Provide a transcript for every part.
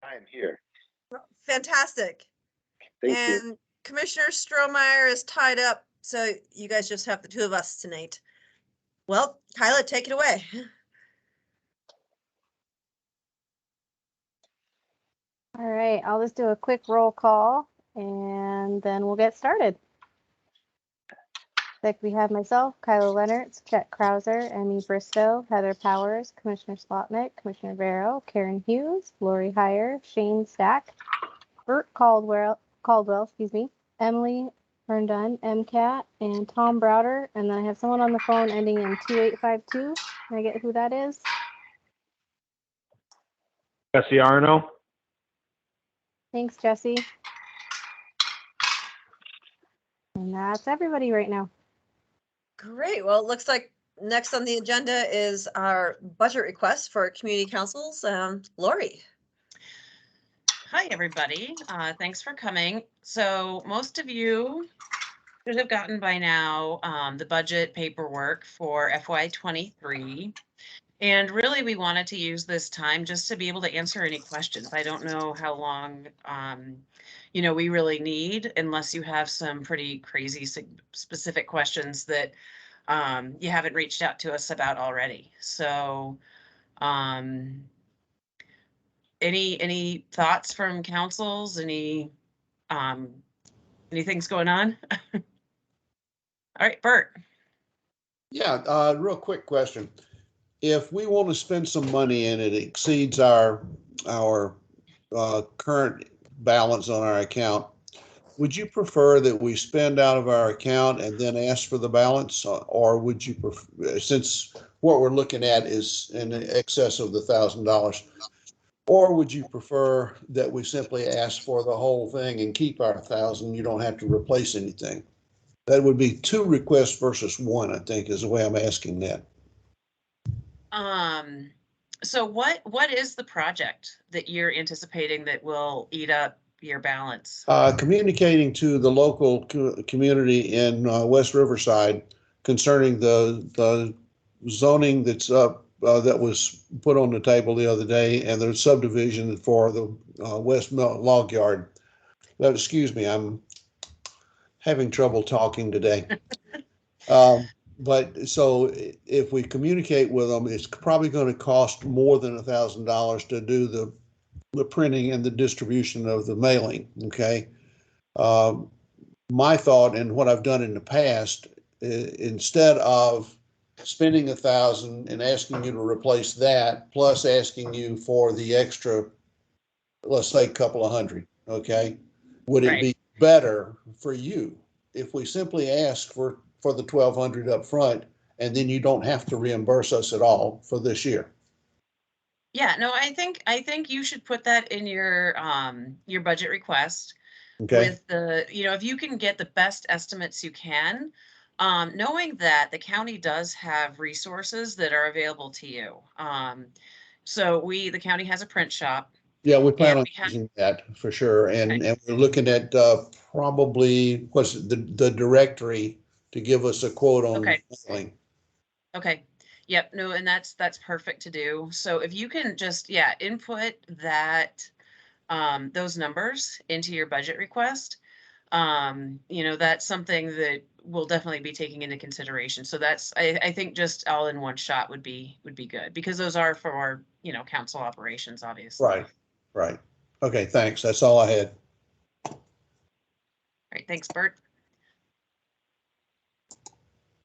I am here. Fantastic. Thank and you. Commissioner Strohmeyer is tied up, so you guys just have the two of us tonight. Well, Kyla, take it away. All right, I'll just do a quick roll call and then we'll get started. Like we have myself, Kyla Leonards, Chet Krauser, Emmy Bristow, Heather Powers, Commissioner Slotnick, Commissioner Vero, Karen Hughes, Lori Heyer, Shane Stack, Bert Caldwell, Emily Herndon, MCAT, and Tom Browder. And then I have someone on the phone ending in 2852. Can I get who that is? Jesse Arno. Thanks, Jesse. And that's everybody right now. Great. Well, it looks like next on the agenda is our budget request for community councils. Lori. Hi, everybody. Thanks for coming. So most of you should have gotten by now the budget paperwork for FY23. And really, we wanted to use this time just to be able to answer any questions. I don't know how long, we really need, unless you have some pretty crazy specific questions that you haven't reached out to us about already. So any thoughts from councils? Anything's going on? All right, Bert. Yeah, real quick question. If we want to spend some money and it exceeds our current balance on our account, would you prefer that we spend out of our account and then ask for the balance, or would you prefer, since what we're looking at is in excess of the $1,000, or would you prefer that we simply ask for the whole thing and keep our 1,000? You don't have to replace anything. That would be 2 requests versus 1, I think, is the way I'm asking that. So what is the project that you're anticipating that will eat up your balance? Communicating to the local community in West Riverside concerning the zoning that's up, that was put on the table the other day, and the subdivision for the West Log Yard. Excuse me, I'm having trouble talking today. But so if we communicate with them, it's probably going to cost more than $1,000 to do the printing and the distribution of the mailing. Okay. My thought, and what I've done in the past, instead of spending $1,000 and asking you to replace that, plus asking you for the extra, let's say a couple of hundred. Okay. Would it be better for you if we simply ask for the $1,200 up front, and then you don't have to reimburse us at all for this year? Yeah, no, I think you should put that in your budget request. Okay. With the, if you can get the best estimates you can, knowing that the county does have resources that are available to you. So the county has a print shop. Yeah, we plan on using that for sure. And we're looking at probably the directory to give us a quote on the mailing. Okay. Yep. No, and that's perfect to do. So if you can just, input that, those numbers into your budget request, that's something that we'll definitely be taking into consideration. So that's, I think just all in one shot would be good, because those are for, council operations, obviously. Right. Okay. Thanks. That's all I had. All right. Thanks, Bert.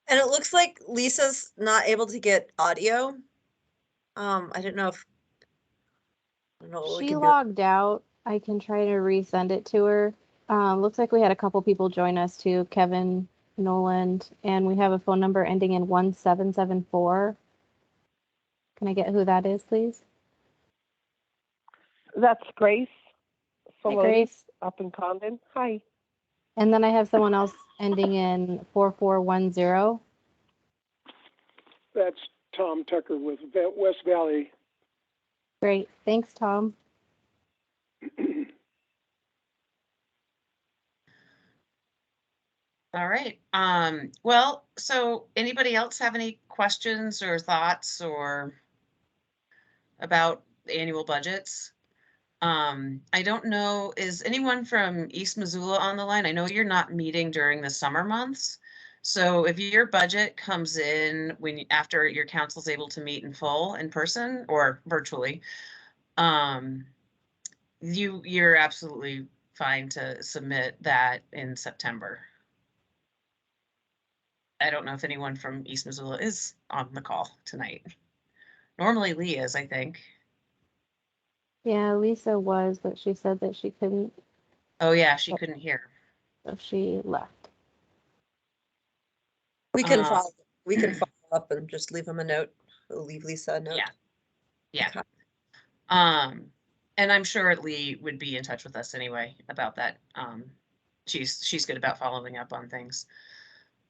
And it looks like Lisa's not able to get audio. I don't know if she logged out. I can try to resend it to her. Looks like we had a couple people join us too, Kevin Noland, and we have a phone number ending in 1774. Can I get who that is, please? That's Grace. Hi, Grace. Up in Condon. Hi. And then I have someone else ending in 4410. That's Tom Tucker with West Valley. Great. Thanks, Tom. All right. Well, so anybody else have any questions or thoughts or about the annual budgets? I don't know, is anyone from East Missoula on the line? I know you're not meeting during the summer months. So if your budget comes in after your council's able to meet in full in person or virtually, you're absolutely fine to submit that in September. I don't know if anyone from East Missoula is on the call tonight. Normally Lee is, I think. Yeah, Lisa was, but she said that she couldn't, Oh yeah, she couldn't hear. so she left. We can Uh, follow, we can follow up and just leave him a note. We'll leave Lisa a note. Yeah. Yeah. Okay. And I'm sure Lee would be in touch with us anyway about that. She's good about following up on things.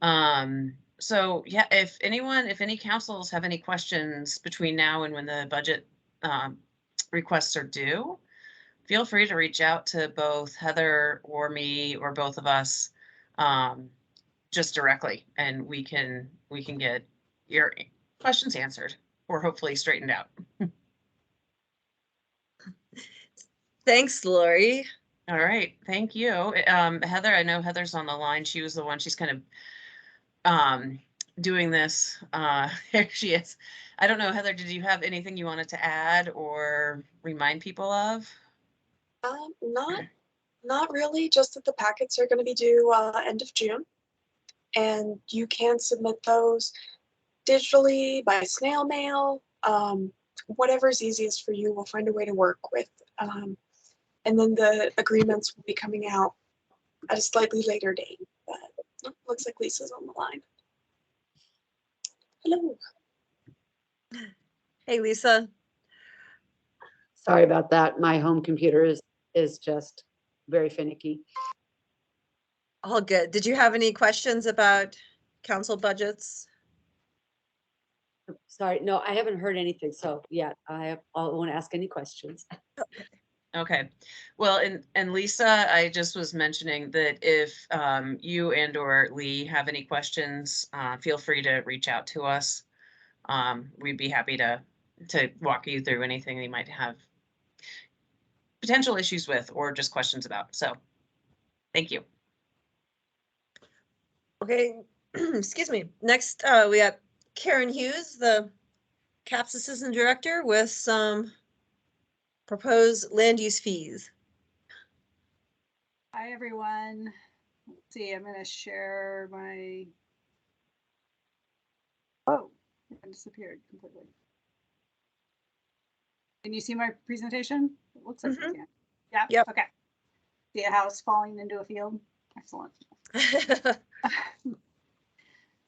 So yeah, if any councils have any questions between now and when the budget requests are due, feel free to reach out to both Heather or me or both of us just directly, and we can get your questions answered or hopefully straightened out. Thanks, Lori. All right, thank you. Heather, I know Heather's on the line. She was the one, she's kind of doing this. Here she is. I don't know, Heather, did you have anything you wanted to add or remind people of? Not really, just that the packets are going to be due end of June. And you can submit those digitally, by snail mail, whatever's easiest for you. We'll find a way to work with. And then the agreements will be coming out at a slightly later date. But looks like Lisa's on the line. Hello. Hey, Lisa. Sorry about that. My home computer is just very finicky. All good. Did you have any questions about council budgets? Sorry, no, I haven't heard anything. So yeah, I won't ask any questions. Okay, well, and Lisa, I just was mentioning that if you and or Lee have any questions, feel free to reach out to us. We'd be happy to walk you through anything you might have potential issues with or just questions about. So thank you. Okay, excuse me. Next, we have Karen Hughes, the CAPS Assistant Director, with some proposed land use fees. Hi, everyone. Let's see, I'm going to share my. Oh, it disappeared completely. Can you see my presentation? It looks like you can. Yeah. Yep. Okay. See a house falling into a field. Excellent.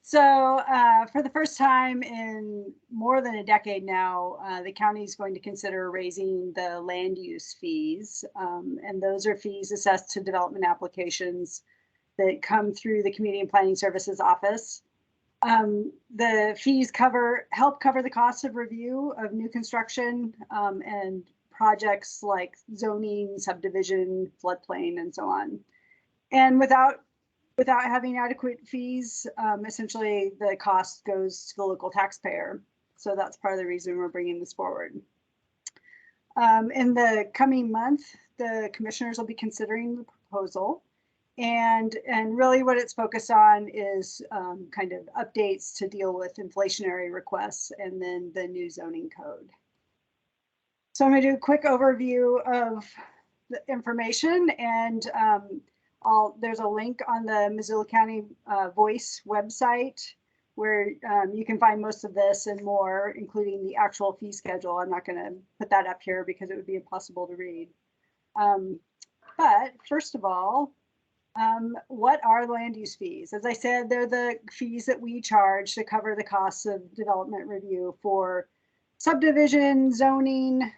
So for the first time in more than a decade now, the county is going to consider raising the land use fees. And those are fees assessed to development applications that come through the Community and Planning Services Office. The fees help cover the cost of review of new construction and projects like zoning, subdivision, floodplain, and so on. And without having adequate fees, essentially the cost goes to the local taxpayer. So that's part of the reason we're bringing this forward. In the coming month, the commissioners will be considering the proposal. And really what it's focused on is kind of updates to deal with inflationary requests and then the new zoning code. So I'm going to do a quick overview of the information, and there's a link on the Missoula County Voice website where you can find most of this and more, including the actual fee schedule. I'm not going to put that up here because it would be impossible to read. But first of all, what are land use fees? As I said, they're the fees that we charge to cover the costs of development review for subdivision, zoning.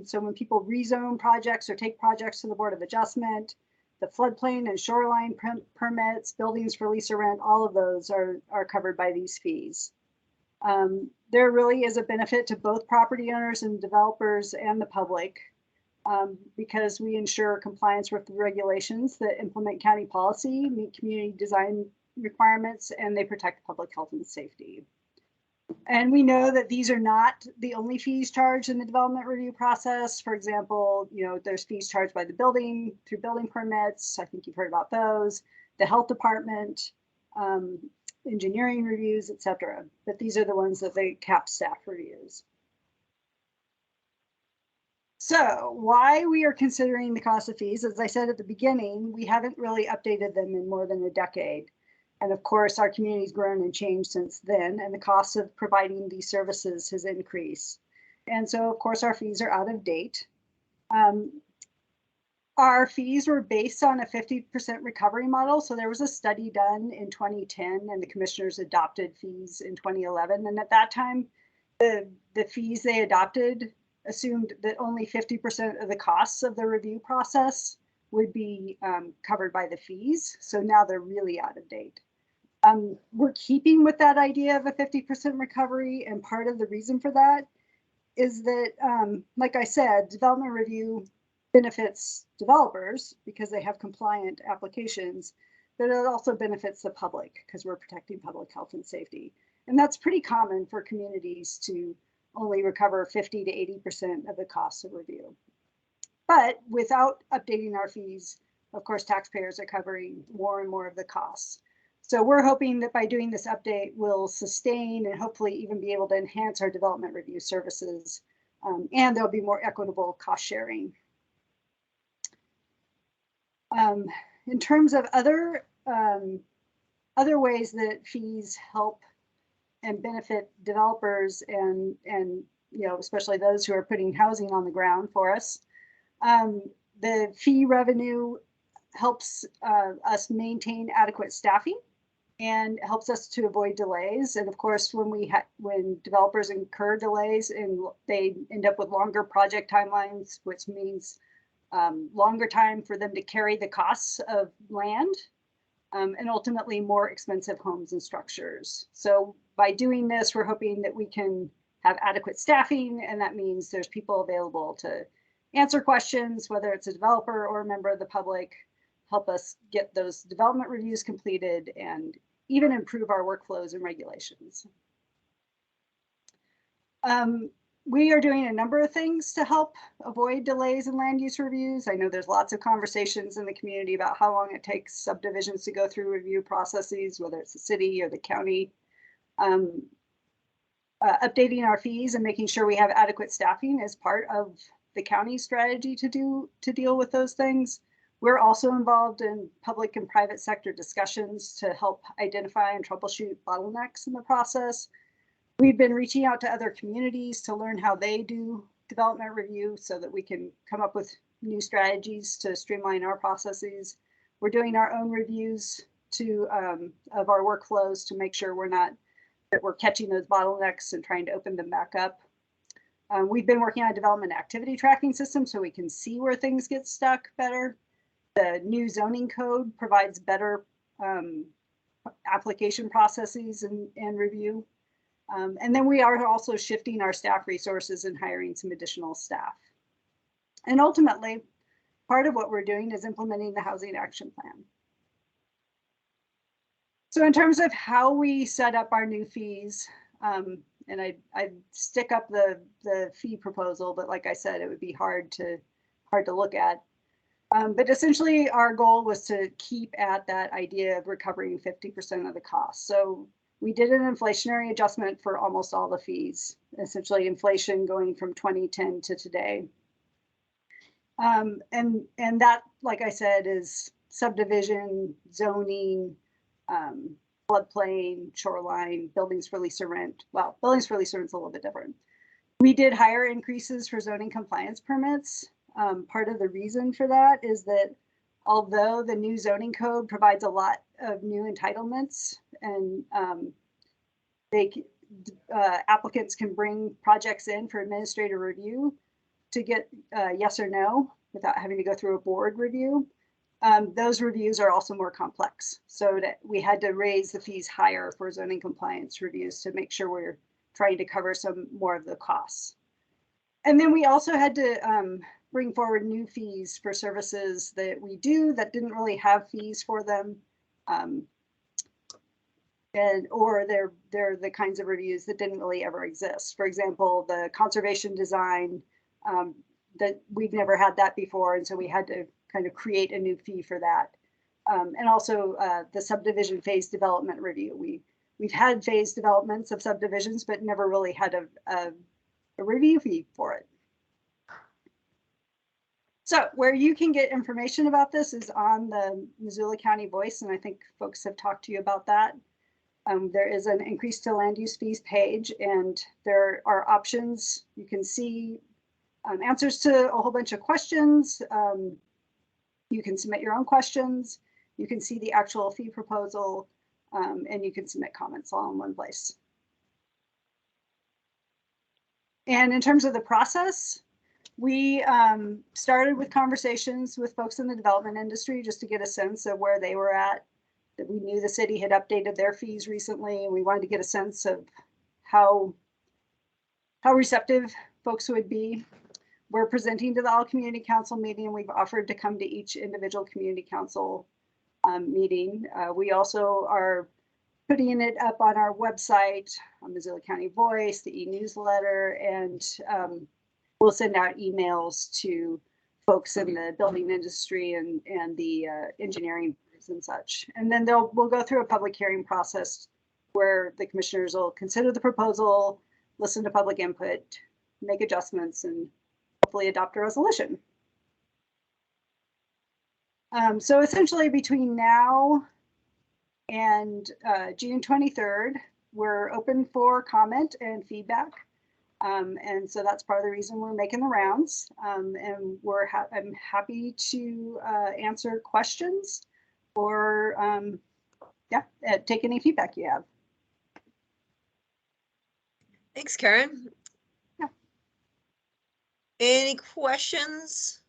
So when people rezone projects or take projects to the Board of Adjustment, the floodplain and shoreline permits, buildings for lease or rent, all of those are covered by these fees. There really is a benefit to both property owners and developers and the public because we ensure compliance with the regulations that implement county policy, meet community design requirements, and they protect public health and safety. And we know that these are not the only fees charged in the development review process. For example, there's fees charged by the building through building permits. I think you've heard about those. The health department, engineering reviews, etc. But these are the ones that the CAP staff reviews. So why we are considering the cost of fees, as I said at the beginning, we haven't really updated them in more than a decade. And of course, our community's grown and changed since then, and the cost of providing these services has increased. And so, of course, our fees are out of date. Our fees were based on a 50% recovery model. So there was a study done in 2010, and the commissioners adopted fees in 2011. And at that time, the fees they adopted assumed that only 50% of the costs of the review process would be covered by the fees. So now they're really out of date. We're keeping with that idea of a 50% recovery, and part of the reason for that is that, like I said, development review benefits developers because they have compliant applications, but it also benefits the public because we're protecting public health and safety. And that's pretty common for communities to only recover 50 to 80% of the costs of review. But without updating our fees, of course, taxpayers are covering more and more of the costs. So we're hoping that by doing this update, we'll sustain and hopefully even be able to enhance our development review services, and there'll be more equitable cost sharing. In terms of other ways that fees help and benefit developers and especially those who are putting housing on the ground for us, the fee revenue helps us maintain adequate staffing and helps us to avoid delays. And of course, when developers incur delays, and they end up with longer project timelines, which means longer time for them to carry the costs of land, and ultimately more expensive homes and structures. So by doing this, we're hoping that we can have adequate staffing, and that means there's people available to answer questions, whether it's a developer or a member of the public, help us get those development reviews completed, and even improve our workflows and regulations. We are doing a number of things to help avoid delays in land use reviews. I know there's lots of conversations in the community about how long it takes subdivisions to go through review processes, whether it's the city or the county. Updating our fees and making sure we have adequate staffing is part of the county's strategy to deal with those things. We're also involved in public and private sector discussions to help identify and troubleshoot bottlenecks in the process. We've been reaching out to other communities to learn how they do development review so that we can come up with new strategies to streamline our processes. We're doing our own reviews of our workflows to make sure we're catching those bottlenecks and trying to open them back up. We've been working on a development activity tracking system so we can see where things get stuck better. The new zoning code provides better application processes and review. And then we are also shifting our staff resources and hiring some additional staff. And ultimately, part of what we're doing is implementing the Housing Action Plan. So in terms of how we set up our new fees, and I stick up the fee proposal, but like I said, it would be hard to look at. But essentially, our goal was to keep at that idea of recovering 50% of the cost. So we did an inflationary adjustment for almost all the fees, essentially inflation going from 2010 to today. And that, like I said, is subdivision, zoning, floodplain, shoreline, buildings for lease or rent. Well, buildings for lease or rent is a little bit different. We did higher increases for zoning compliance permits. Part of the reason for that is that although the new zoning code provides a lot of new entitlements, and applicants can bring projects in for administrative review to get yes or no without having to go through a board review, those reviews are also more complex. So that we had to raise the fees higher for zoning compliance reviews to make sure we're trying to cover some more of the costs. And then we also had to bring forward new fees for services that we do that didn't really have fees for them. or they're the kinds of reviews that didn't really ever exist. For example, the conservation design, that we've never had that before, and so we had to kind of create a new fee for that. And also the subdivision phase development review. We've had phase developments of subdivisions, but never really had a review fee for it. So where you can get information about this is on the Missoula County Voice, and I think folks have talked to you about that. There is an increase to land use fees page, and there are options. You can see answers to a whole bunch of questions. You can submit your own questions. You can see the actual fee proposal, and you can submit comments all in one place. And in terms of the process, we started with conversations with folks in the development industry just to get a sense of where they were at. That we knew the city had updated their fees recently, and we wanted to get a sense of how receptive folks would be. We're presenting to the all community council meeting. We've offered to come to each individual community council meeting. We also are putting it up on our website, on Missoula County Voice, the e-newsletter, and we'll send out emails to folks in the building industry and the engineering and such. And then we'll go through a public hearing process where the commissioners will consider the proposal, listen to public input, make adjustments, and hopefully adopt a resolution. So essentially between now and June 23rd, we're open for comment and feedback. And so that's part of the reason we're making the rounds. And I'm happy to answer questions or take any feedback you have. Thanks, Karen. Yeah. Any questions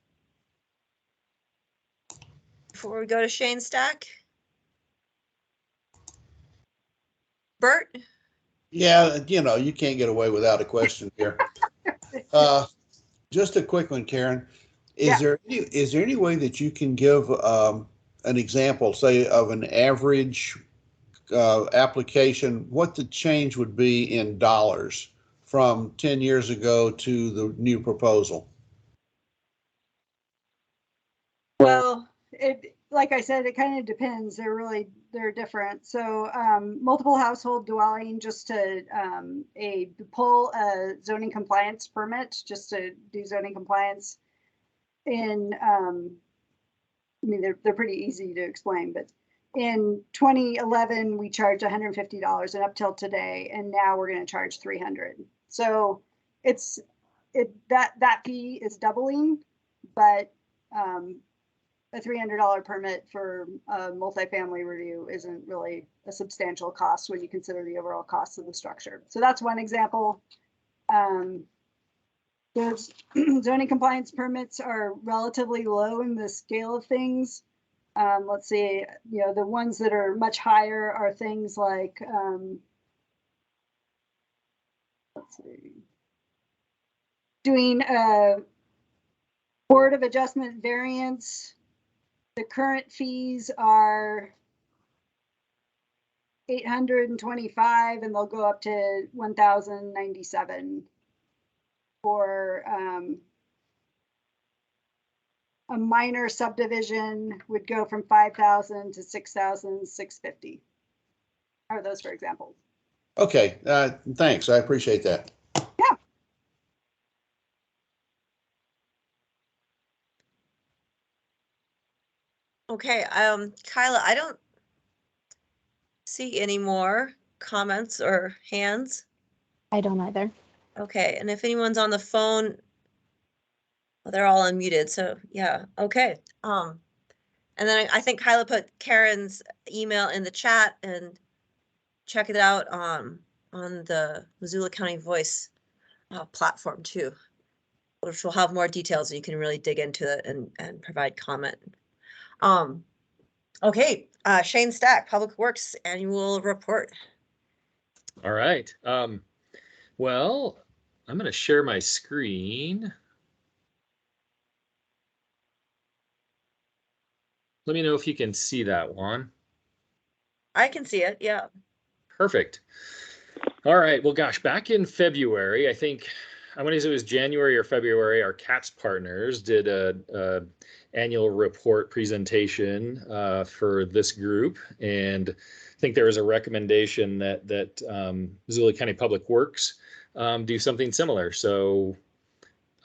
before we go to Shane Stack? Bert? Yeah, you can't get away without a question here. Just a quick one, Karen. Is there any way that you can give an example, say, of an average application, what the change would be in dollars from 10 years ago to the new proposal? Well, like I said, it kind of depends. They're different. So multiple household dwelling, just to pull a zoning compliance permit, just to do zoning compliance. I mean, they're pretty easy to explain, but in 2011, we charged $150 and up till today, and now we're going to charge $300. So that fee is doubling, but a $300 permit for a multifamily review isn't really a substantial cost when you consider the overall cost of the structure. So that's one example. There's zoning compliance permits are relatively low in the scale of things. Let's see, the ones that are much higher are things like, let's see, doing a Board of Adjustment variance. The current fees are $825, and they'll go up to $1,097 for a minor subdivision would go from $5,000 to $6,650. Are those for examples? Okay, thanks. I appreciate that. Yeah. Okay, Kyla, I don't see any more comments or hands. I don't either. Okay, and if anyone's on the phone, well, they're all unmuted, so yeah, okay. And then I think Kyla put Karen's email in the chat, and check it out on the Missoula County Voice platform too, which will have more details and you can really dig into it and provide comment. Okay, Shane Stack, Public Works Annual Report. All right. Well, I'm going to share my screen. Let me know if you can see that one. I can see it, yeah. Perfect. All right. Well, gosh, back in February, I think I want to say it was January or February, our CAPS partners did a annual report presentation for this group, and I think there was a recommendation that Missoula County Public Works do something similar. So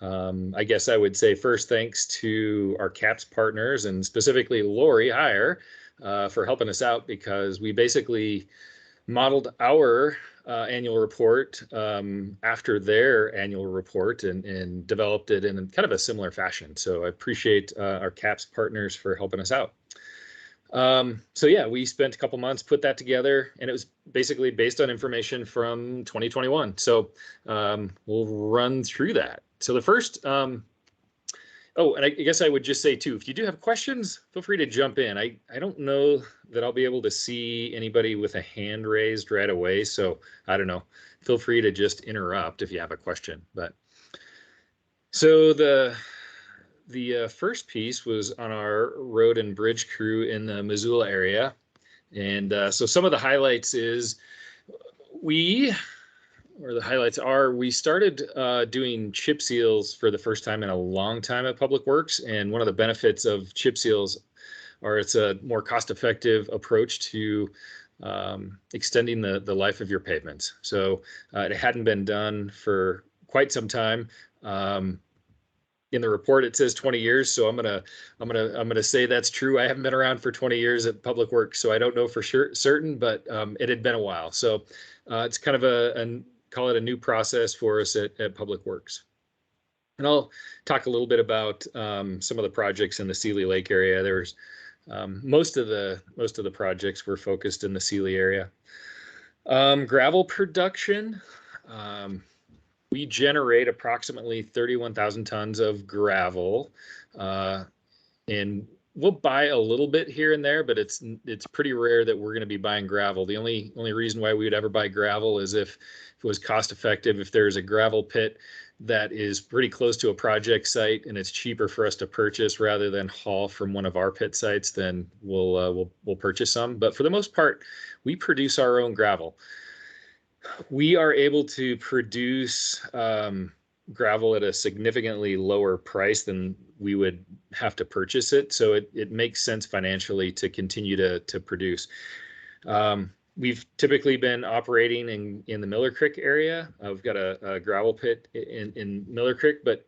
I guess I would say first thanks to our CAPS partners, and specifically Lori Heyer for helping us out, because we basically modeled our annual report after their annual report and developed it in kind of a similar fashion. So I appreciate our CAPS partners for helping us out. So yeah, we spent a couple months, put that together, and it was basically based on information from 2021. So we'll run through that. So the first, oh, and I guess I would just say too, if you do have questions, feel free to jump in. I don't know that I'll be able to see anybody with a hand raised right away. So I don't know, feel free to just interrupt if you have a question. But so the first piece was on our road and bridge crew in the Missoula area. And so some of the highlights is we started doing chip seals for the first time in a long time at Public Works. And one of the benefits of chip seals are it's a more cost-effective approach to extending the life of your pavements. So it hadn't been done for quite some time. In the report, it says 20 years. So I'm gonna say that's true. I haven't been around for 20 years at Public Works, so I don't know for certain, but it had been a while. So it's kind of call it a new process for us at Public Works. And I'll talk a little bit about some of the projects in the Seeley Lake area. There's most of the projects were focused in the Seeley area. Gravel production. We generate approximately 31,000 tons of gravel, and we'll buy a little bit here and there, but it's pretty rare that we're going to be buying gravel. The only reason why we would ever buy gravel is if it was cost effective. If there's a gravel pit that is pretty close to a project site and it's cheaper for us to purchase rather than haul from one of our pit sites, then we'll purchase some. But for the most part, we produce our own gravel. We are able to produce gravel at a significantly lower price than we would have to purchase it. So it makes sense financially to continue to produce. We've typically been operating in the Miller Creek area. We've got a gravel pit in Miller Creek, but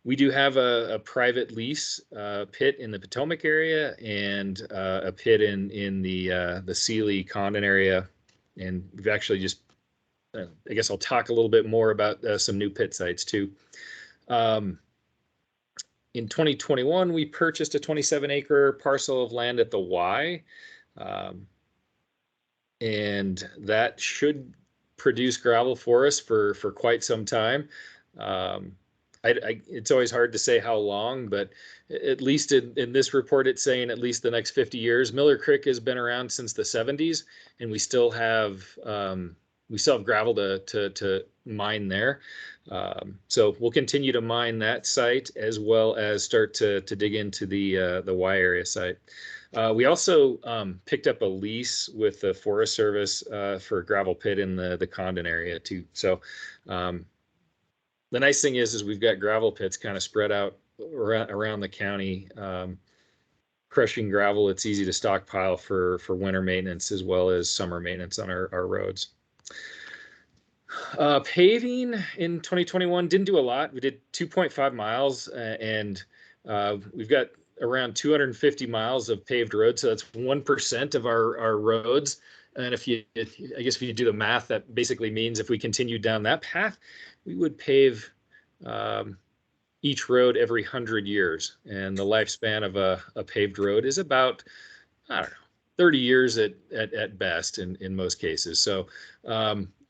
we do have a private lease pit in the Potomac area and a pit in the Seeley Condon area. And we've actually just I guess I'll talk a little bit more about some new pit sites too. In 2021, we purchased a 27-acre parcel of land at the Y, and that should produce gravel for us for quite some time. It's always hard to say how long, but at least in this report, it's saying at least the next 50 years. Miller Creek has been around since the 70s, and we still have gravel to mine there. So we'll continue to mine that site as well as start to dig into the Y area site. We also picked up a lease with the Forest Service for a gravel pit in the Condon area too. So the nice thing is we've got gravel pits kind of spread out around the county. Crushing gravel, it's easy to stockpile for winter maintenance as well as summer maintenance on our roads. Paving in 2021 didn't do a lot. We did 2.5 miles and we've got around 250 miles of paved roads. So that's 1% of our roads. And I guess if you do the math, that basically means if we continue down that path, we would pave each road every 100 years. And the lifespan of a paved road is about, I don't know, 30 years at best in most cases. So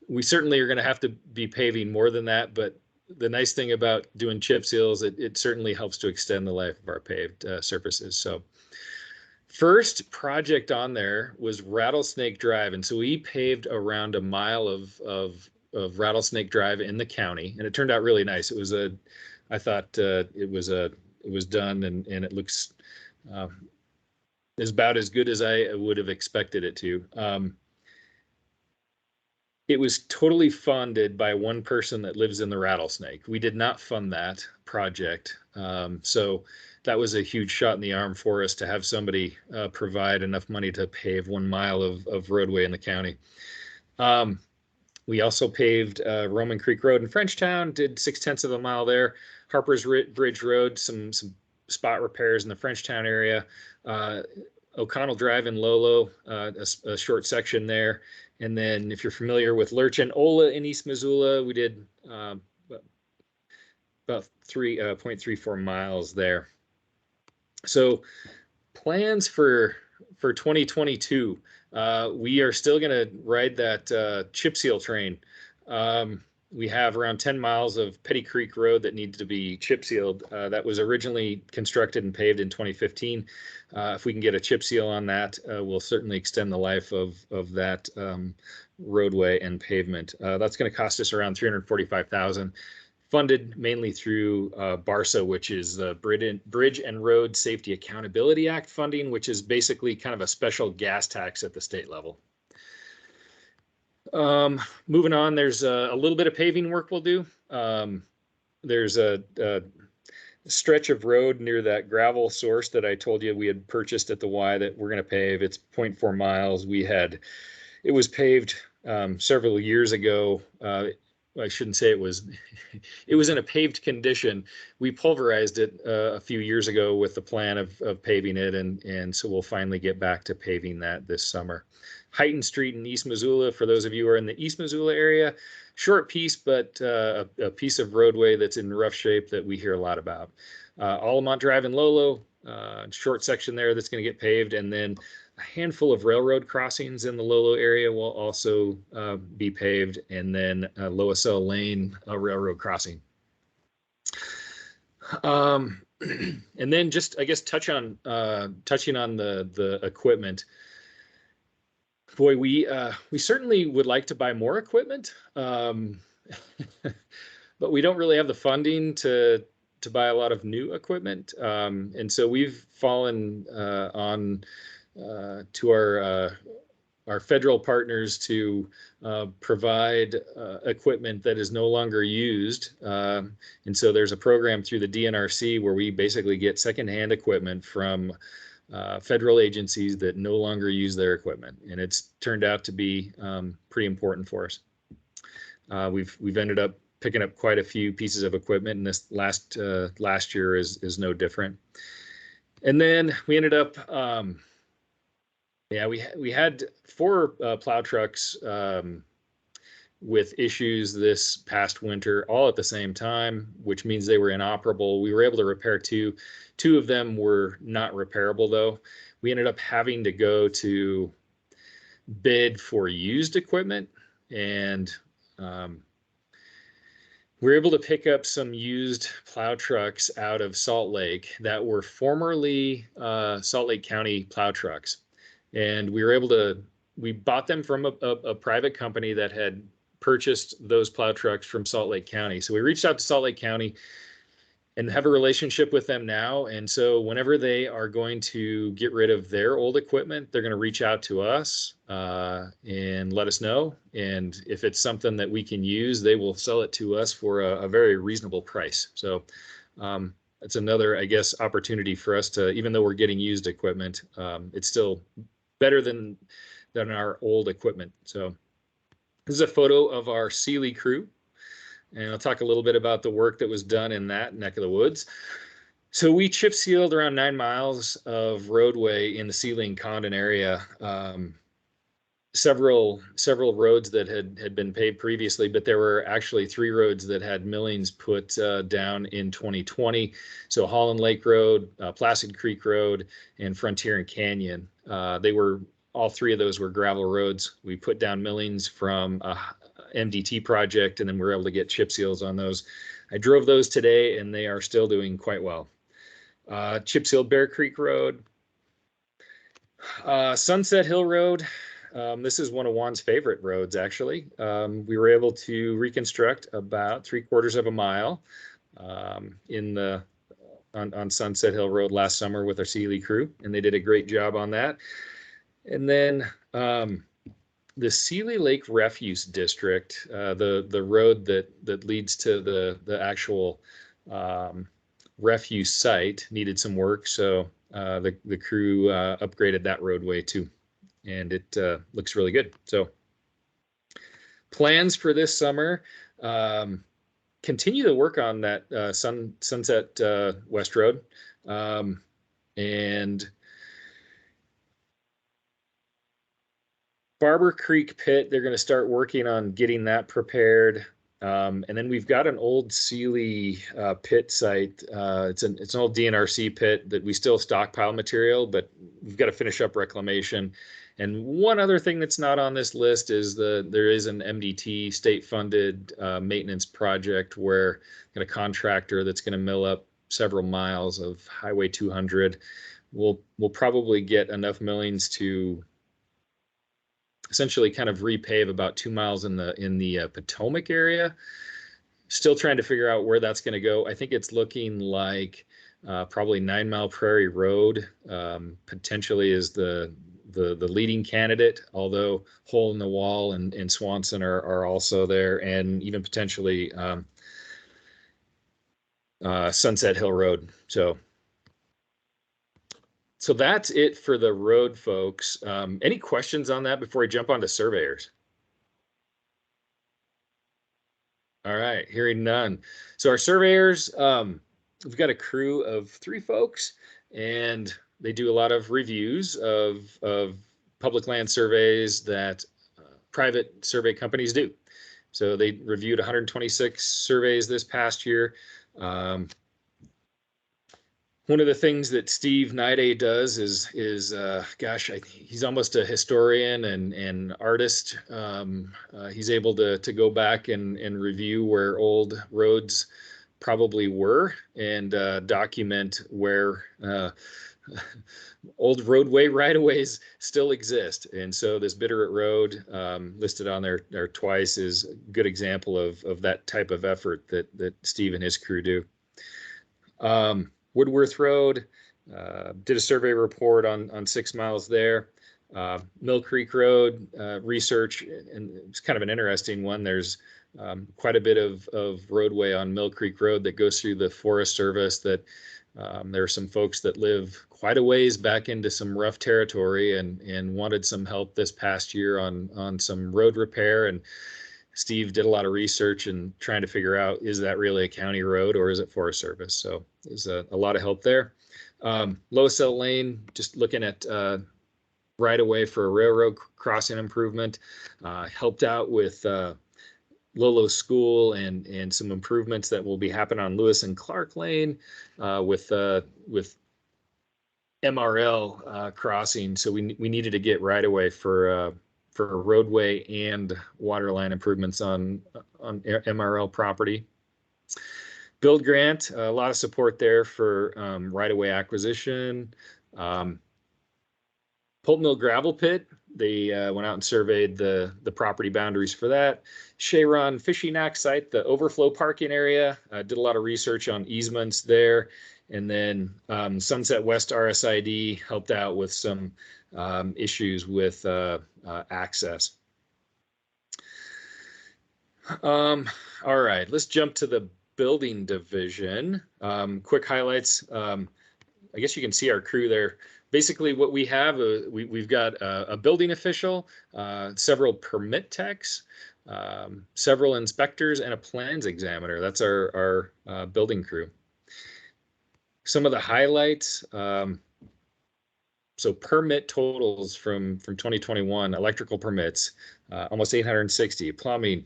we certainly are going to have to be paving more than that, but the nice thing about doing chip seals, it certainly helps to extend the life of our paved surfaces. So first project on there was Rattlesnake Drive. And so we paved around a mile of Rattlesnake Drive in the county, and it turned out really nice. I thought it was done and it looks is about as good as I would have expected it to. it was totally funded by one person that lives in the Rattlesnake. We did not fund that project. So that was a huge shot in the arm for us to have somebody provide enough money to pave 1 mile of roadway in the county. We also paved Roman Creek Road in Frenchtown, did 0.6 of a mile there. Harper's Bridge Road, some spot repairs in the Frenchtown area. O'Connell Drive in Lolo, a short section there. And then if you're familiar with Lurch and Ola in East Missoula, we did about 3.34 miles there. So plans for 2022, we are still going to ride that chip seal train. We have around 10 miles of Petty Creek Road that needs to be chip sealed. That was originally constructed and paved in 2015. If we can get a chip seal on that, we'll certainly extend the life of that roadway and pavement. That's going to cost us around $345,000, funded mainly through BARSA, which is the Bridge and Road Safety Accountability Act funding, which is basically kind of a special gas tax at the state level. Moving on, there's a little bit of paving work we'll do. There's a stretch of road near that gravel source that I told you we had purchased at the Y that we're going to pave. It's 0.4 miles. It was paved several years ago. I shouldn't say it was in a paved condition. We pulverized it a few years ago with the plan of paving it, and so we'll finally get back to paving that this summer. Hyton Street in East Missoula, for those of you who are in the East Missoula area, short piece, but a piece of roadway that's in rough shape that we hear a lot about. Allamont Drive in Lolo, short section there that's going to get paved, and then a handful of railroad crossings in the Lolo area will also be paved, and then Loisel Lane, a railroad crossing. And then just, I guess, touching on the equipment. Boy, we certainly would like to buy more equipment, but we don't really have the funding to buy a lot of new equipment, and so we've fallen on to our federal partners to provide equipment that is no longer used, and so there's a program through the DNRC where we basically get secondhand equipment from federal agencies that no longer use their equipment, and it's turned out to be pretty important for us. We've ended up picking up quite a few pieces of equipment, and this last year is no different. And then we ended up, we had 4 plow trucks with issues this past winter, all at the same time, which means they were inoperable. We were able to repair 2. 2 of them were not repairable, though. We ended up having to go to bid for used equipment, and we were able to pick up some used plow trucks out of Salt Lake that were formerly Salt Lake County plow trucks. And we bought them from a private company that had purchased those plow trucks from Salt Lake County. So we reached out to Salt Lake County and have a relationship with them now. And so whenever they are going to get rid of their old equipment, they're going to reach out to us and let us know. And if it's something that we can use, they will sell it to us for a very reasonable price. So it's another, I guess, opportunity for us to, even though we're getting used equipment, it's still better than our old equipment. So this is a photo of our Sealy crew, and I'll talk a little bit about the work that was done in that neck of the woods. So we chip sealed around 9 miles of roadway in the Sealy and Condon area. Several roads that had been paved previously, but there were actually 3 roads that had millings put down in 2020. So Holland Lake Road, Placid Creek Road, and Frontier and Canyon. All 3 of those were gravel roads. We put down millings from a MDT project, and then we were able to get chip seals on those. I drove those today, and they are still doing quite well. Chip sealed Bear Creek Road, Sunset Hill Road. This is one of Juan's favorite roads, actually. We were able to reconstruct about 3/4 of a mile on Sunset Hill Road last summer with our Sealy crew, and they did a great job on that. And then the Sealy Lake Refuse District, the road that leads to the actual refuse site, needed some work, so the crew upgraded that roadway too, and it looks really good. So plans for this summer, continue to work on that Sunset West Road, and Barber Creek Pit, they're going to start working on getting that prepared. And then we've got an old Sealy pit site. It's an old DNRC pit that we still stockpile material, but we've got to finish up reclamation. And one other thing that's not on this list is there is an MDT state-funded maintenance project where got a contractor that's going to mill up several miles of Highway 200. We'll probably get enough millings to essentially kind of repave about 2 miles in the Potomac area. Still trying to figure out where that's going to go. I think it's looking like probably 9 Mile Prairie Road potentially is the leading candidate, although Hole in the Wall and Swanson are also there, and even potentially Sunset Hill Road. So that's it for the road, folks. Any questions on that before I jump on to surveyors? All right, hearing none. So our surveyors, we've got a crew of 3 folks, and they do a lot of reviews of public land surveys that private survey companies do. So they reviewed 126 surveys this past year. One of the things that Steve Nide does is gosh, he's almost a historian and artist. He's able to go back and review where old roads probably were and document where old roadway right-of-ways still exist. And so this Bitterroot Road listed on there twice is a good example of that type of effort that Steve and his crew do. Woodworth Road, did a survey report on 6 miles there. Mill Creek Road research, and it's kind of an interesting one. There's quite a bit of roadway on Mill Creek Road that goes through the Forest Service that there are some folks that live quite a ways back into some rough territory and wanted some help this past year on some road repair. And Steve did a lot of research and trying to figure out, is that really a county road or is it Forest Service? So there's a lot of help there. Lowsell Lane, just looking at right away for a railroad crossing improvement, helped out with Lolo School and some improvements that will be happening on Lewis and Clark Lane with MRL crossing. So we needed to get right away for roadway and water line improvements on MRL property. Build grant, a lot of support there for right-of-way acquisition. Pulp Mill Gravel Pit, they went out and surveyed the property boundaries for that. Sharon Fishing Act site, the overflow parking area, did a lot of research on easements there. And then Sunset West RSID helped out with some issues with access. All right, let's jump to the building division. Quick highlights. I guess you can see our crew there. Basically what we have, we've got a building official, several permit techs, several inspectors, and a plans examiner. That's our building crew. Some of the highlights, so permit totals from 2021, electrical permits, almost 860, plumbing,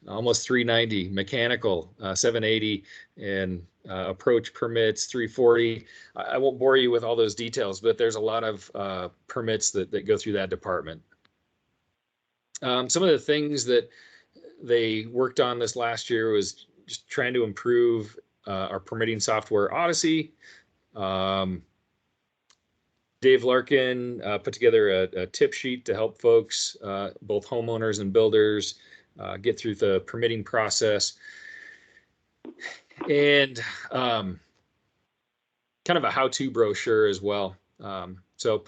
almost 390, mechanical, 780, and approach permits, 340. I won't bore you with all those details, but there's a lot of permits that go through that department. Some of the things that they worked on this last year was just trying to improve our permitting software, Odyssey. Dave Larkin put together a tip sheet to help folks, both homeowners and builders, get through the permitting process. And kind of a how-to brochure as well. So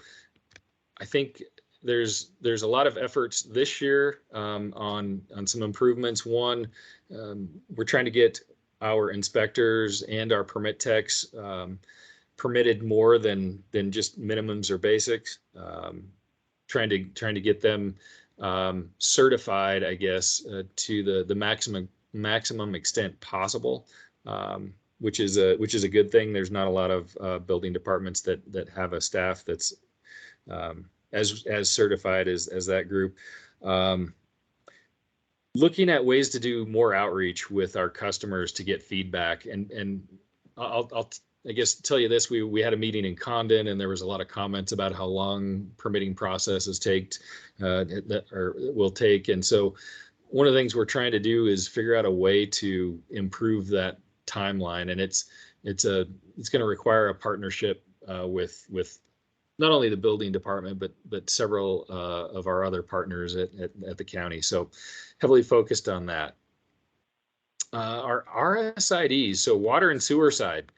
I think there's a lot of efforts this year on some improvements. One, we're trying to get our inspectors and our permit techs permitted more than just minimums or basics. Trying to get them certified, I guess, to the maximum extent possible, which is a good thing. There's not a lot of building departments that have a staff that's as certified as that group. Looking at ways to do more outreach with our customers to get feedback, and I'll I guess tell you this: we had a meeting in Condon, and there was a lot of comments about how long permitting processes will take, and so one of the things we're trying to do is figure out a way to improve that timeline, and it's going to require a partnership with not only the building department but several of our other partners at the county. So heavily focused on that. Our RSIDs, so water and sewer side,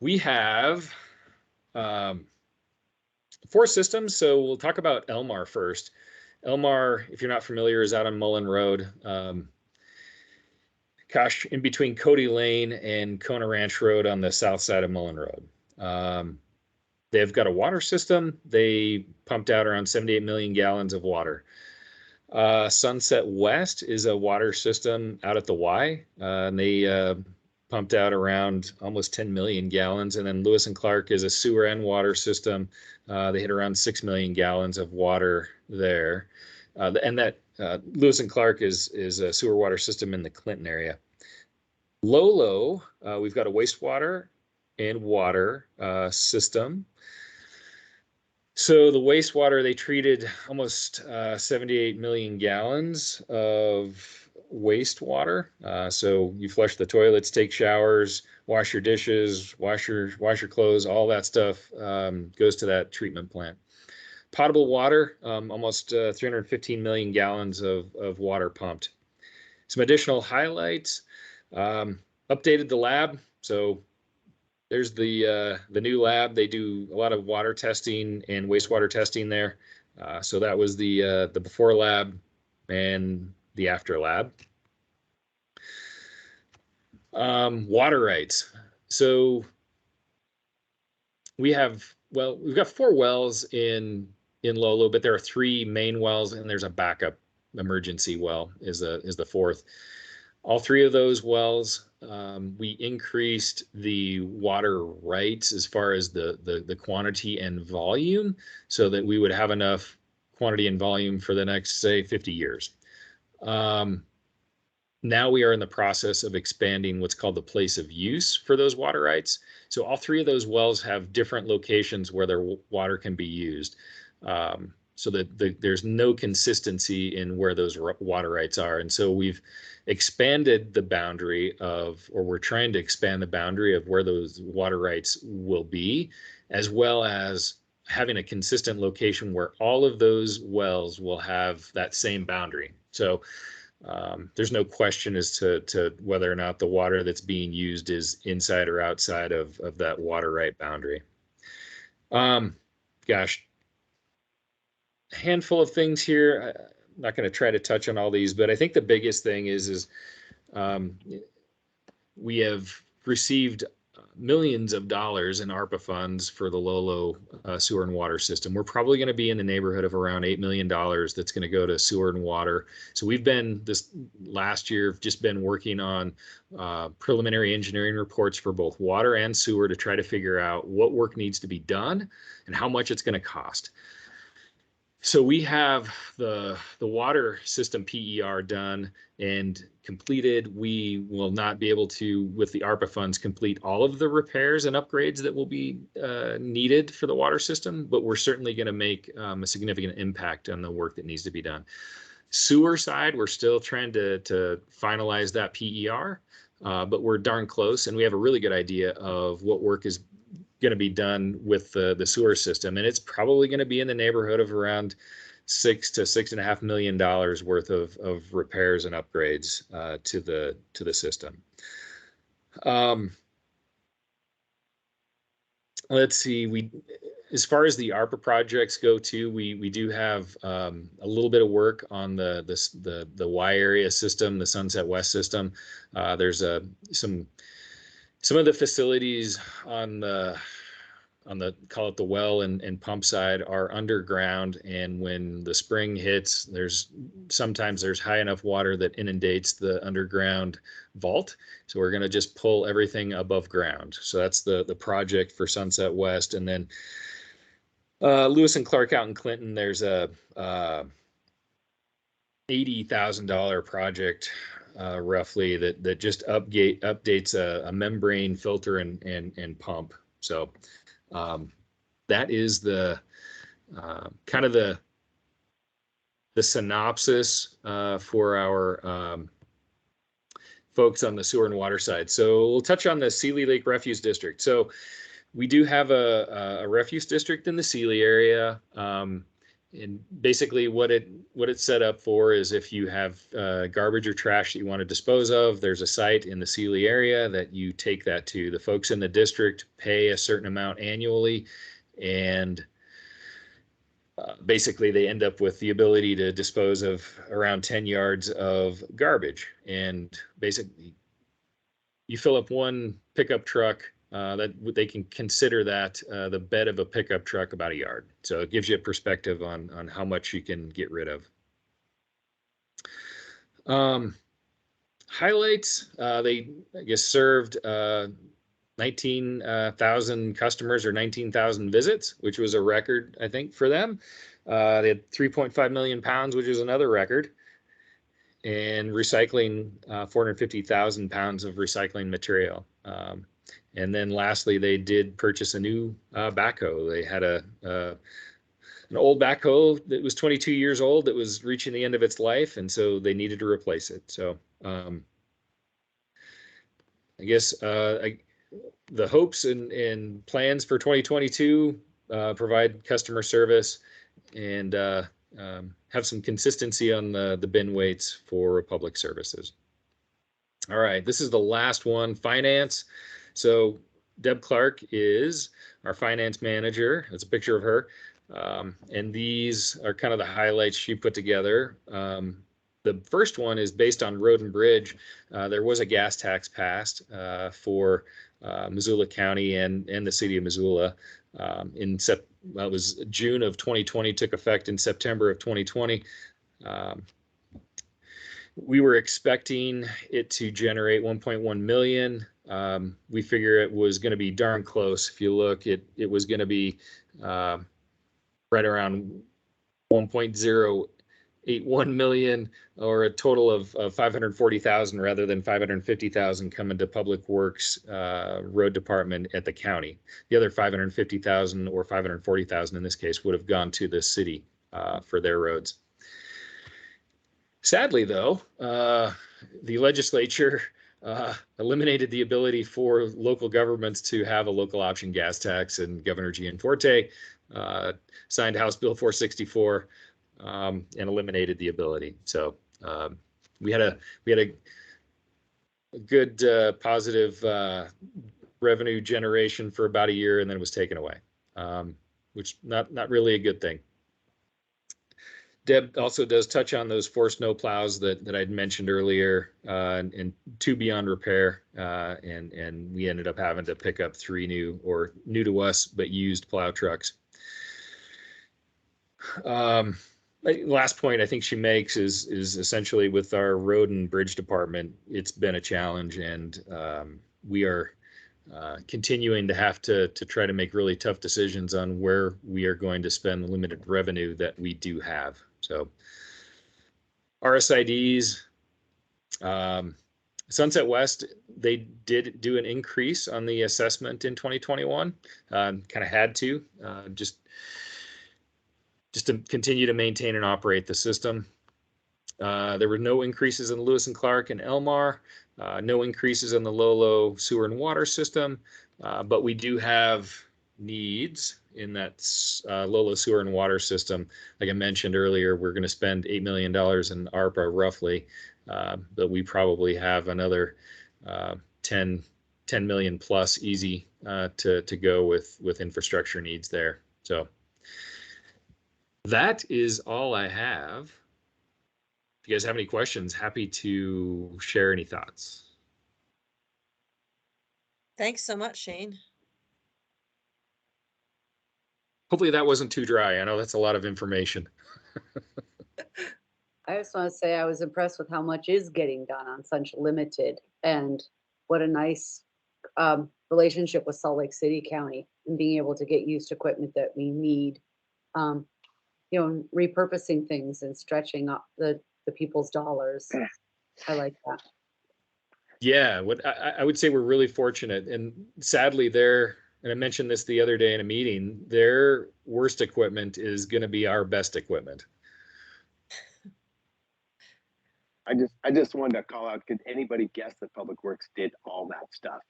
we have 4 systems. So we'll talk about Elmar first. Elmar, if you're not familiar, is out on Mullen Road. In between Cody Lane and Kona Ranch Road on the south side of Mullen Road. They've got a water system. They pumped out around 78 million gallons of water. Sunset West is a water system out at the Y, and they pumped out around almost 10 million gallons. And then Lewis and Clark is a sewer and water system. They hit around 6 million gallons of water there. And that Lewis and Clark is a sewer water system in the Clinton area. Lolo, we've got a wastewater and water system. So the wastewater, they treated almost 78 million gallons of wastewater. So you flush the toilets, take showers, wash your dishes, wash your clothes, all that stuff goes to that treatment plant. Potable water, almost 315 million gallons of water pumped. Some additional highlights, updated the lab. So there's the new lab. They do a lot of water testing and wastewater testing there. So that was the before lab and the after lab. Water rights. So we've got 4 wells in Lolo, but there are 3 main wells, and there's a backup emergency well is the 4th. All 3 of those wells, we increased the water rights as far as the quantity and volume, so that we would have enough quantity and volume for the next, say, 50 years. Now we are in the process of expanding what's called the place of use for those water rights. So all 3 of those wells have different locations where their water can be used. So that there's no consistency in where those water rights are. And so we've expanded the boundary we're trying to expand the boundary of where those water rights will be, as well as having a consistent location where all of those wells will have that same boundary. So there's no question as to whether or not the water that's being used is inside or outside of that water right boundary. Gosh, a handful of things here. I'm not going to try to touch on all these, but I think the biggest thing is we have received millions of dollars in ARPA funds for the Lolo sewer and water system. We're probably going to be in the neighborhood of around $8 million that's going to go to sewer and water. So we've been this last year just been working on preliminary engineering reports for both water and sewer to try to figure out what work needs to be done and how much it's going to cost. So we have the water system PER done and completed. We will not be able to, with the ARPA funds, complete all of the repairs and upgrades that will be needed for the water system, but we're certainly going to make a significant impact on the work that needs to be done. Sewer side, we're still trying to finalize that PER, but we're darn close, and we have a really good idea of what work is going to be done with the sewer system, and it's probably going to be in the neighborhood of around $6 to $6.5 million worth of repairs and upgrades to the system. Let's see, As far as the ARPA projects go too, we do have a little bit of work on the Y area system, the Sunset West system. There's some of the facilities on the call it the well and pump side are underground, and when the spring hits, sometimes there's high enough water that inundates the underground vault. So we're going to just pull everything above ground. So that's the project for Sunset West. And then Lewis and Clark out in Clinton, there's a $80,000 project roughly that just updates a membrane filter and pump. So that is the kind of the synopsis for our folks on the sewer and water side. So we'll touch on the Seeley Lake Refuse District. So we do have a refuse district in the Seeley area. And basically what it's set up for is if you have garbage or trash that you want to dispose of, there's a site in the Seeley area that you take that to. The folks in the district pay a certain amount annually, and basically they end up with the ability to dispose of around 10 yards of garbage. And basically you fill up one pickup truck, that they can consider that the bed of a pickup truck about a yard. So it gives you a perspective on how much you can get rid of. Highlights, they, I guess, served 19,000 customers or 19,000 visits, which was a record, I think, for them. They had 3.5 million pounds, which is another record, and recycling 450,000 pounds of recycling material. And then lastly, they did purchase a new backhoe. They had an old backhoe that was 22 years old that was reaching the end of its life, and so they needed to replace it. So I guess the hopes and plans for 2022 provide customer service and have some consistency on the bin weights for public services. All right, this is the last one, finance. So Deb Clark is our finance manager. That's a picture of her. And these are kind of the highlights she put together. The first one is based on road and bridge. There was a gas tax passed for Missoula County and the city of Missoula. It was June of 2020, took effect in September of 2020. We were expecting it to generate 1.1 million. We figure it was going to be darn close. If you look, it was going to be right around 1.081 million, or a total of 540,000 rather than 550,000 coming to Public Works Road Department at the county. The other 550,000 or 540,000 in this case would have gone to the city for their roads. Sadly, though, the legislature eliminated the ability for local governments to have a local option gas tax, and Governor Gianforte signed House Bill 464 and eliminated the ability. So we had a good positive revenue generation for about a year, and then it was taken away, which not really a good thing. Deb also does touch on those 4 snow plows that I'd mentioned earlier, and 2 beyond repair, and we ended up having to pick up 3 new to us but used plow trucks. Last point I think she makes is essentially with our road and bridge department, it's been a challenge, and we are continuing to have to try to make really tough decisions on where we are going to spend the limited revenue that we do have. So RSIDs, Sunset West, they did do an increase on the assessment in 2021, kind of had to, just to continue to maintain and operate the system. There were no increases in Lewis and Clark and Elmar, no increases in the Lolo sewer and water system, but we do have needs in that Lolo sewer and water system. Like I mentioned earlier, we're going to spend $8 million in ARPA roughly, but we probably have another 10 million plus easy to go with infrastructure needs there. So that is all I have. If you guys have any questions, happy to share any thoughts. Thanks so much, Shane. Hopefully that wasn't too dry. I know that's a lot of information. I just want to say I was impressed with how much is getting done on such limited, and what a nice relationship with Salt Lake City County and being able to get used equipment that we need. You know, repurposing things and stretching up the people's dollars. I like that. Yeah, what I would say we're really fortunate, and sadly and I mentioned this the other day in a meeting, their worst equipment is going to be our best equipment. I just wanted to call out, could anybody guess that Public Works did all that stuff?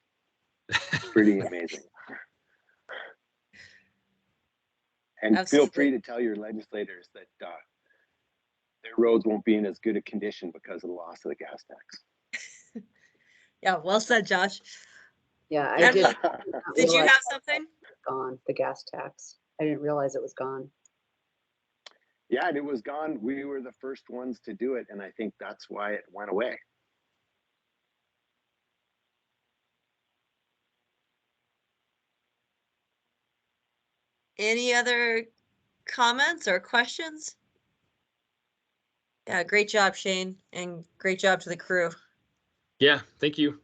It's pretty amazing. And Absolutely. feel free to tell your legislators that their roads won't be in as good a condition because of the loss of the gas tax. Yeah, well said, Josh. Yeah, I Angela, did you realize have something? gone, the gas tax. I didn't realize it was gone. Yeah, and it was gone. We were the first ones to do it, and I think that's why it went away. Any other comments or questions? Yeah, great job, Shane, and great job to the crew. Yeah, thank you.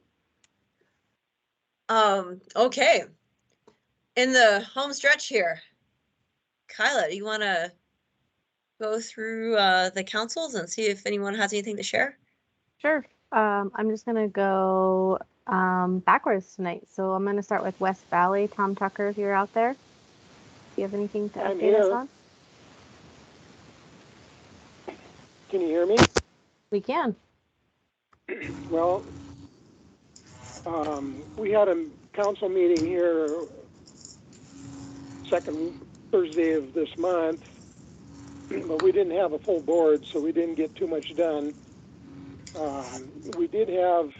Okay. In the home stretch here, Kyla, do you want to go through the councils and see if anyone has anything to share? Sure. I'm just gonna go backwards tonight. So I'm gonna start with West Valley. Tom Tucker, if you're out there, do you have anything to I'm update us here. on? Can you hear me? We can. Well, we had a council meeting here second Thursday of this month, but we didn't have a full board, so we didn't get too much done. We did have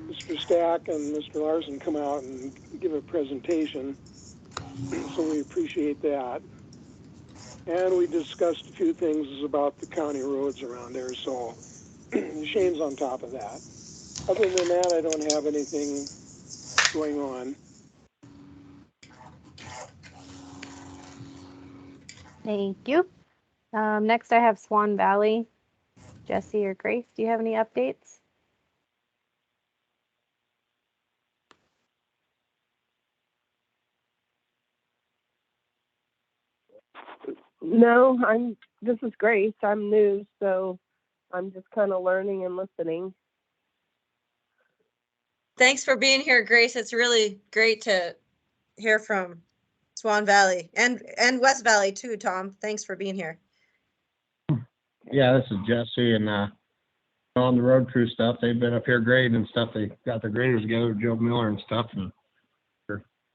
Mr. Stack and Mr. Larson come out and give a presentation, so we appreciate that. And we discussed a few things about the county roads around there, so Shane's on top of that. Other than that, I don't have anything going on. Thank you. Next, I have Swan Valley. Jesse or Grace, do you have any updates? No, this is Grace. I'm new, so I'm just kind of learning and listening. Thanks for being here, Grace. It's really great to hear from Swan Valley and West Valley too, Tom. Thanks for being here. Yeah, this is Jesse, and on the road crew stuff, they've been up here grading and stuff. They got their graders together, Joe Miller and stuff, and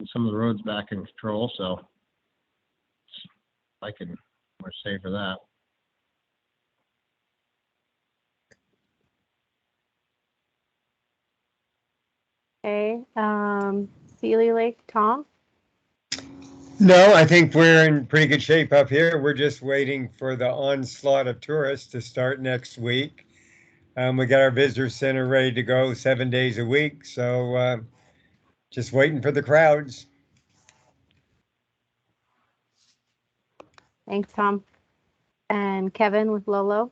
some of the roads back in control, so I can say for that. Okay. Sealy Lake, Tom? No, I think we're in pretty good shape up here. We're just waiting for the onslaught of tourists to start next week. We got our visitor center ready to go 7 days a week, so just waiting for the crowds. Thanks, Tom. And Kevin with Lolo?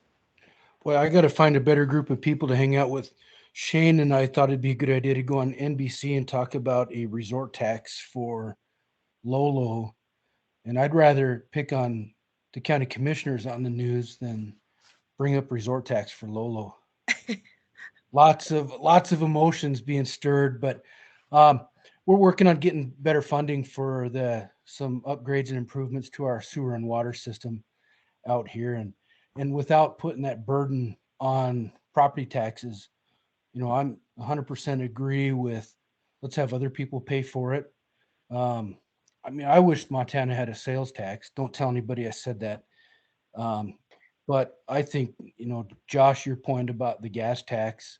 Well, I got to find a better group of people to hang out with. Shane and I thought it'd be a good idea to go on NBC and talk about a resort tax for Lolo. And I'd rather pick on the county commissioners on the news than bring up resort tax for Lolo. Lots of emotions being stirred, but we're working on getting better funding for some upgrades and improvements to our sewer and water system out here, and without putting that burden on property taxes. You know, I'm 100% agree with let's have other people pay for it. I mean, I wish Montana had a sales tax. Don't tell anybody I said that. But I think, you know, Josh, your point about the gas tax,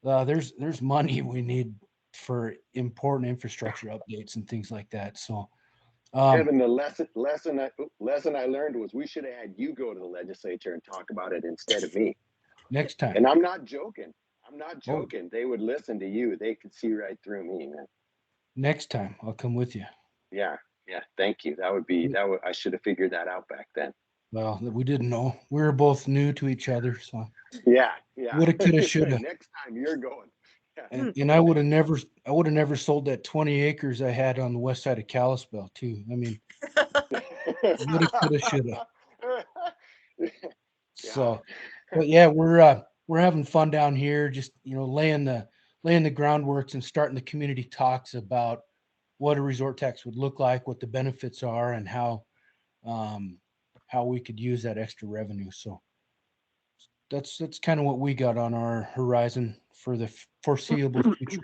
there's money we need for important infrastructure updates and things like that. So Kevin, the lesson I learned was we should have had you go to the legislature and talk about it instead of me. Next time. And I'm not joking. I'm not Oh. joking. They would listen to you. They could see right through me, man. Next time, I'll come with you. Yeah. Thank you. I should have figured that out back then. Well, we didn't know. We were both new to each other, so. Yeah. Woulda, coulda, shoulda. Next time you're going. Yeah. And I would have never sold that 20 acres I had on the west side of Kalispell too. I mean, woulda, coulda, shoulda. So, but yeah, we're having fun down here, just, laying the groundworks and starting the community talks about what a resort tax would look like, what the benefits are, and how we could use that extra revenue. So that's kind of what we got on our horizon for the foreseeable future.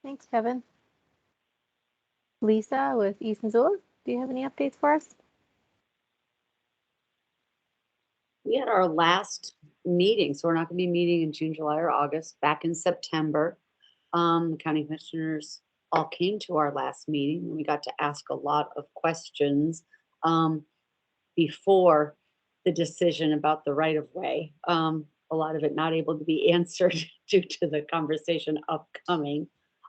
Thanks, Kevin. Lisa with East Missoula, do you have any updates for us? We had our last meeting, so we're not going to be meeting in June, July, or August. Back in September, the county commissioners all came to our last meeting, and we got to ask a lot of questions before the decision about the right-of-way. A lot of it not able to be answered due to the conversation upcoming.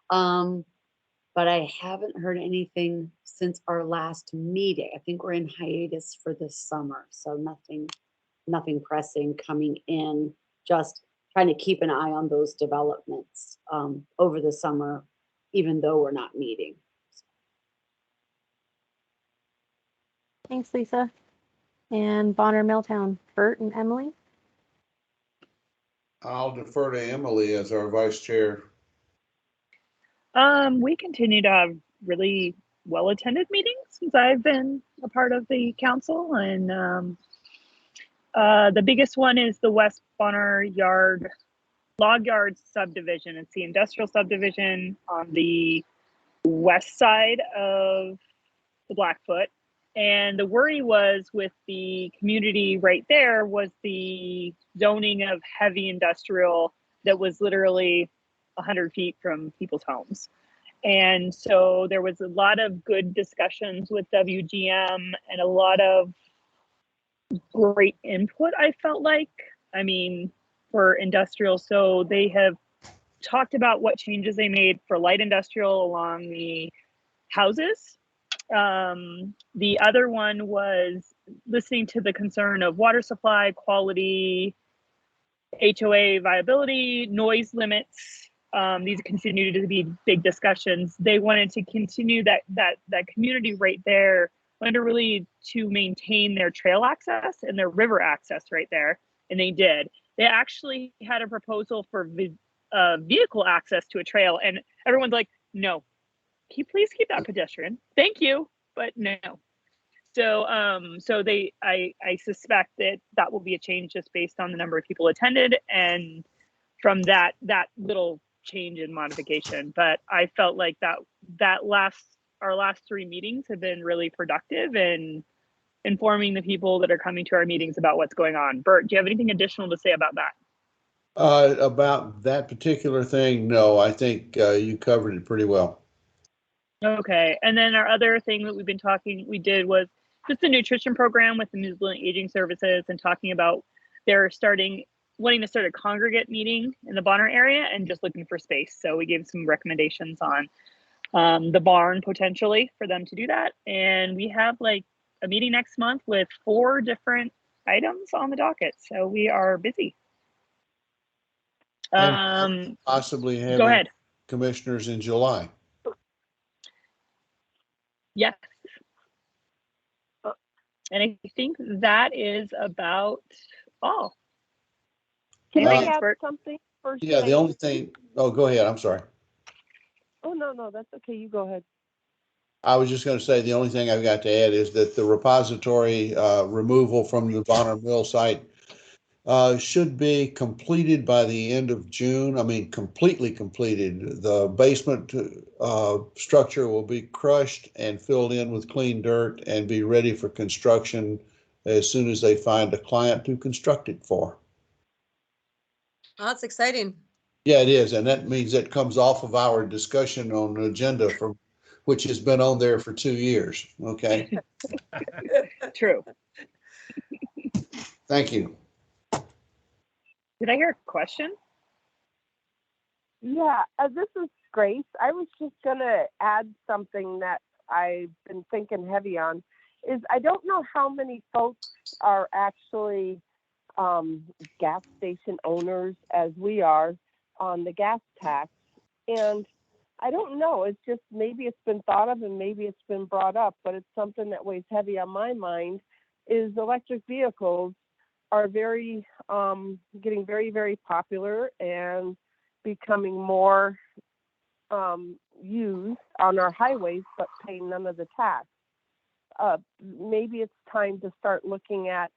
But I haven't heard anything since our last meeting. I think we're in hiatus for this summer, so nothing pressing coming in, just trying to keep an eye on those developments over the summer, even though we're not meeting. Thanks, Lisa. And Bonner Milltown, Bert and Emily. I'll defer to Emily as our vice chair. We continue to have really well-attended meetings since I've been a part of the council, and the biggest one is the West Bonner Log Yard subdivision. It's the industrial subdivision on the west side of the Blackfoot. And the worry was with the community right there was the zoning of heavy industrial that was literally 100 feet from people's homes. And so there was a lot of good discussions with WGM and a lot of great input, I felt like. I mean, for industrial, so they have talked about what changes they made for light industrial along the houses. The other one was listening to the concern of water supply, quality, HOA viability, noise limits. These continue to be big discussions. They wanted to continue that community right there, wanted really to maintain their trail access and their river access right there, and they did. They actually had a proposal for vehicle access to a trail, and everyone's like, no, please keep that pedestrian. Thank you, but no. So, I suspect that will be a change just based on the number of people attended, and from that little change in modification. But I felt like our last 3 meetings have been really productive in informing the people that are coming to our meetings about what's going on. Bert, do you have anything additional to say about that? About that particular thing, no, I think you covered it pretty well. Okay, and then our other thing that we did was just the nutrition program with the New Zealand Aging Services, and talking about they're wanting to start a congregate meeting in the Bonner area and just looking for space. So we gave some recommendations on the barn potentially for them to do that. And we have like a meeting next month with 4 different items on the docket. So we are busy. Possibly having go ahead. Commissioners in July. Yes. And I think that is about all. Can I Thanks, add Bert. something first? Yeah, the only thing, oh, go ahead, I'm sorry. Oh, no, that's okay. You go ahead. I was just going to say, the only thing I've got to add is that the repository removal from the Bonner Mill site should be completed by the end of June. I mean, completely completed. The basement structure will be crushed and filled in with clean dirt and be ready for construction as soon as they find a client to construct it for. Oh, that's exciting. Yeah, it is, and that means that comes off of our discussion on the agenda from, which has been on there for 2 years, okay? True. Thank you. Did I hear a question? Yeah, this is Grace. I was just gonna add something that I've been thinking heavy on. Is I don't know how many folks are actually gas station owners as we are on the gas tax, and I don't know. It's just maybe it's been thought of and maybe it's been brought up, but it's something that weighs heavy on my mind. Is electric vehicles are very getting very, very popular and becoming more used on our highways, but pay none of the tax. Maybe it's time to start looking at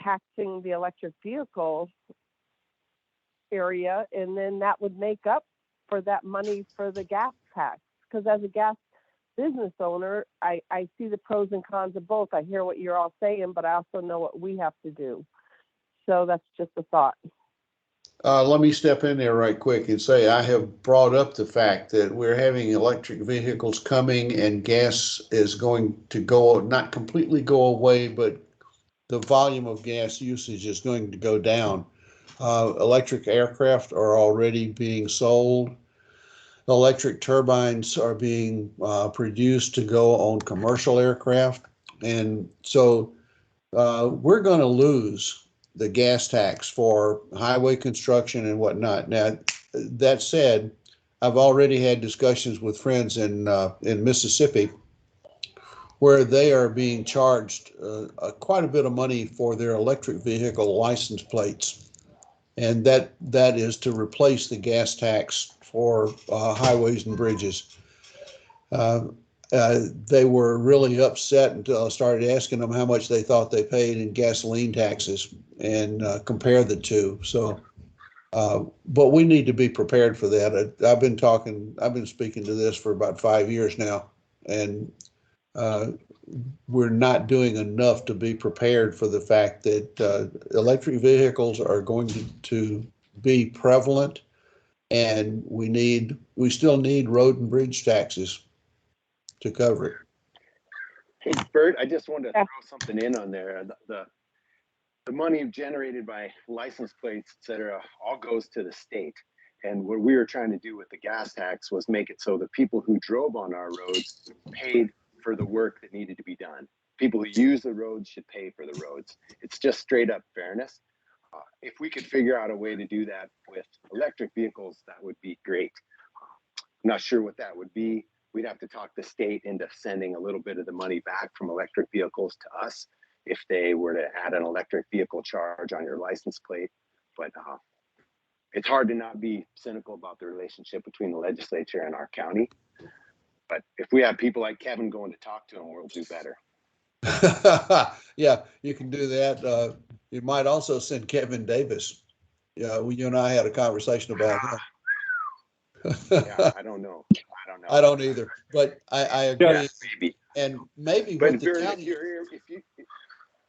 taxing the electric vehicle area, and then that would make up for that money for the gas tax. Because as a gas business owner, I see the pros and cons of both. I hear what you're all saying, but I also know what we have to do. So that's just a thought. Let me step in there right quick and say I have brought up the fact that we're having electric vehicles coming and gas is going to go, not completely go away, but the volume of gas usage is going to go down. Electric aircraft are already being sold. Electric turbines are being produced to go on commercial aircraft. And so we're going to lose the gas tax for highway construction and whatnot. Now, that said, I've already had discussions with friends in Mississippi where they are being charged quite a bit of money for their electric vehicle license plates. And that is to replace the gas tax for highways and bridges. They were really upset until I started asking them how much they thought they paid in gasoline taxes and compare the two. So, but we need to be prepared for that. I've been speaking to this for about 5 years now, and we're not doing enough to be prepared for the fact that electric vehicles are going to be prevalent, and we still need road and bridge taxes to cover it. Hey, Bert, I just wanted to throw something in on there. The money generated by license plates, et cetera, all goes to the state. And what we were trying to do with the gas tax was make it so the people who drove on our roads paid for the work that needed to be done. People who use the roads should pay for the roads. It's just straight up fairness. If we could figure out a way to do that with electric vehicles, that would be great. I'm not sure what that would be. We'd have to talk the state into sending a little bit of the money back from electric vehicles to us if they were to add an electric vehicle charge on your license plate. But it's hard to not be cynical about the relationship between the legislature and our county. But if we have people like Kevin going to talk to them, we'll do better. Yeah, you can do that. You might also send Kevin Davis. Yeah, you and I had a conversation about him. Yeah, I don't know. I don't either, but I agree. Yeah, maybe. And maybe But what the Bert, county,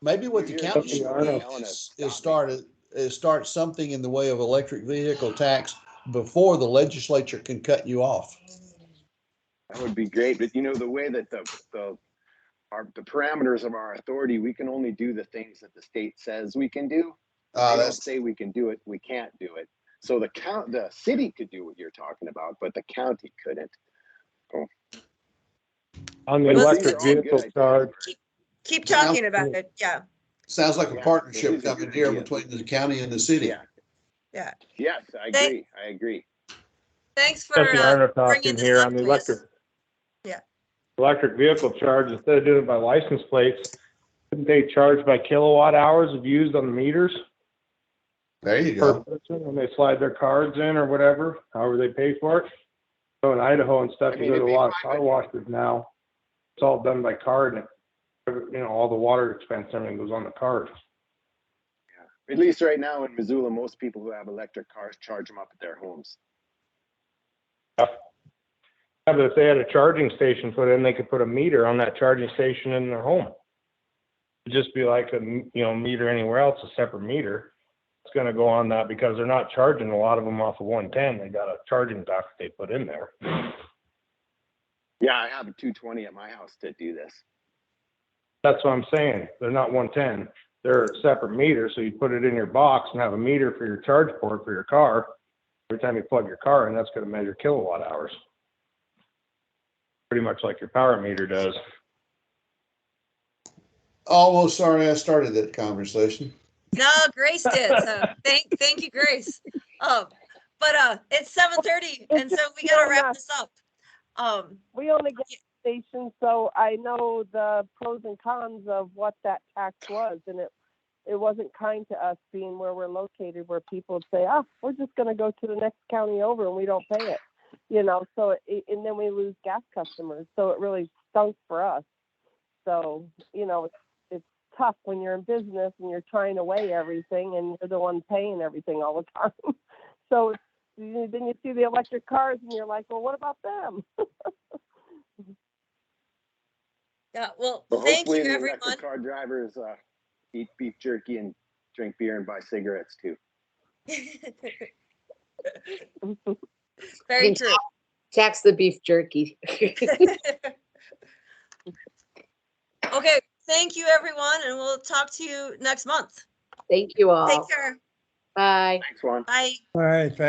maybe what the county should do is start something in the way of electric vehicle tax before the legislature can cut you off. That would be great. But you know, the way that the parameters of our authority, we can only do the things that the state says we can do. They don't say we can do it, we can't do it. So the city could do what you're talking about, but the county couldn't. Oh. On the electric vehicle charge. Keep talking about it. Yeah. Sounds like a partnership coming here between the county and the city. Yeah. Yes, I agree. I agree. Thanks for talking here on the electric vehicle charge. Instead of doing it by license plates, couldn't they charge by kilowatt hours of used on the meters? There you go. When they slide their cards in or whatever, however they pay for it. So in Idaho and stuff, you go to a lot of car washes now. It's all done by card, and all the water expense, everything goes on the card. Yeah. At least right now in Missoula, most people who have electric cars charge them up at their homes. Yeah, but if they had a charging station put in, they could put a meter on that charging station in their home. It'd just be like a meter anywhere else, a separate meter. it's gonna go on that because they're not charging a lot of them off of 110. They got a charging dock they put in there. Yeah, I have a 220 at my house to do this. That's what I'm saying. They're not 110. They're a separate meter, so you put it in your box and have a meter for your charge port for your car. Every time you plug your car in, that's gonna measure kilowatt hours. Pretty much like your power meter does. Almost sorry I started that conversation. No, Grace did. So thank you, Grace. But it's 7:30, and so we gotta wrap this up. We own a gas station, so I know the pros and cons of what that tax was, and it wasn't kind to us being where we're located, where people would say, we're just going to go to the next county over and we don't pay it, you know, so and then we lose gas customers, so it really stunk for us. So, you know, it's tough when you're in business and you're trying to weigh everything and you're the one paying everything all the time. So then you see the electric cars and you're like, well, what about them? Yeah, well, So thank hopefully you, the everyone. electric car drivers eat beef jerky and drink beer and buy cigarettes too. Very true. Tax the beef jerky. Okay, thank you, everyone, and we'll talk to you next month. Thank you all. Take care. Bye. Thanks, Juan. Bye. All right, thanks.